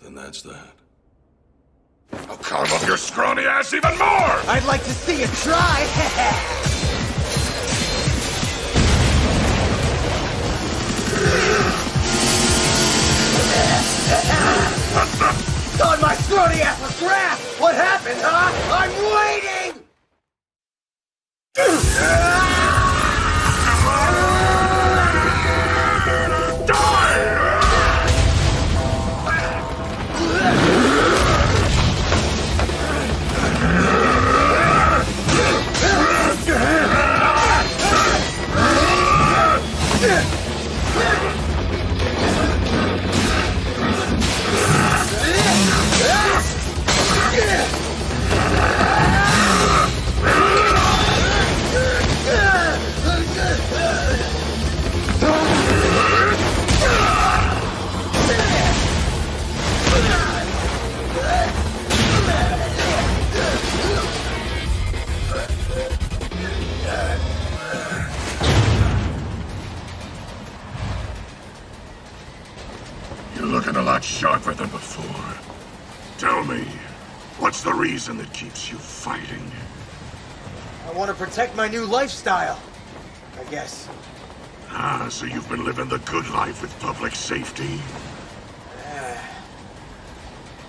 And that's that. I'll carve up your scrawny ass even more! I'd like to see you try! Thought my scrawny ass was grass! What happened, huh? I'm waiting! You're looking a lot sharper than before. Tell me, what's the reason that keeps you fighting? I want to protect my new lifestyle, I guess. Ah, so you've been living the good life with public safety?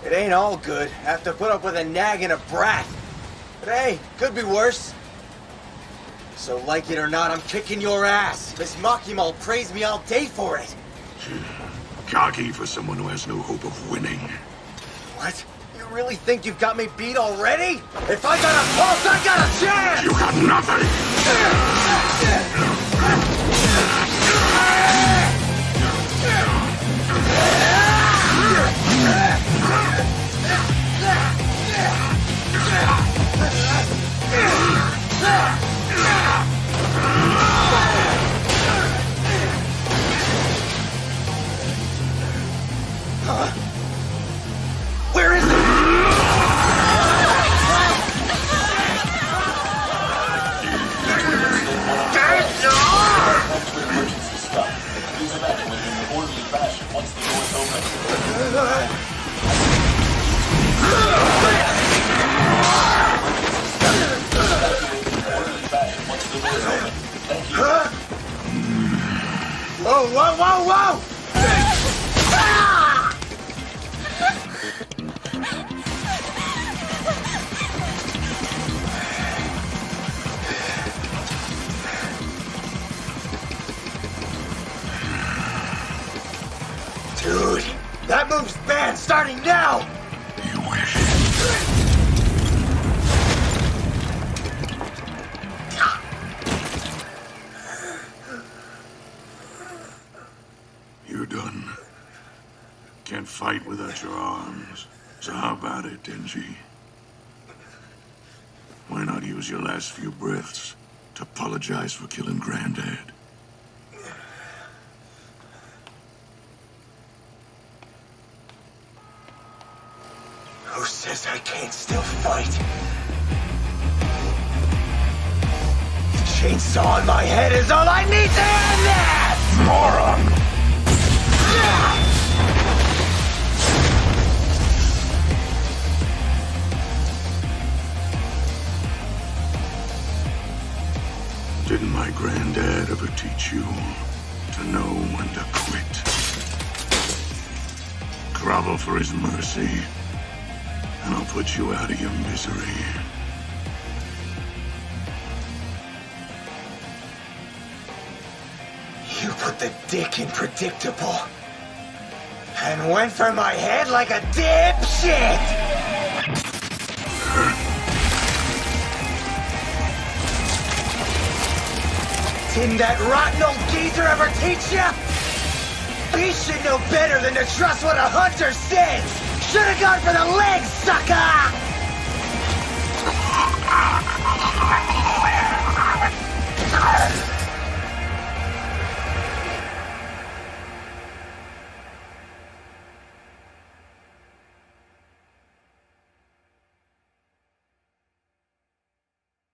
It ain't all good. Have to put up with a nag and a brat. But hey, could be worse. So like it or not, I'm kicking your ass. Miss Makimal praised me all day for it. Cocky for someone who has no hope of winning. What? You really think you've got me beat already? If I got a pulse, I got a chance! You got nothing! Huh? Where is it? Emergency stop. Please evacuate in an orderly fashion once the doors open. Thank you. Whoa, whoa, whoa, whoa! Dude, that move's banned starting now! You wish. You're done. Can't fight without your arms. So how about it, Denji? Why not use your last few breaths to apologize for killing Granddad? Who says I can't still fight? The chainsaw on my head is all I need to end this! Moron! Didn't my granddad ever teach you to know when to quit? Grovel for his mercy, and I'll put you out of your misery. You put the dick in predictable. And went for my head like a dipshit! Didn't that rotten old geezer ever teach ya? He should know better than to trust what a hunter says! Should've gone for the legs, sucker!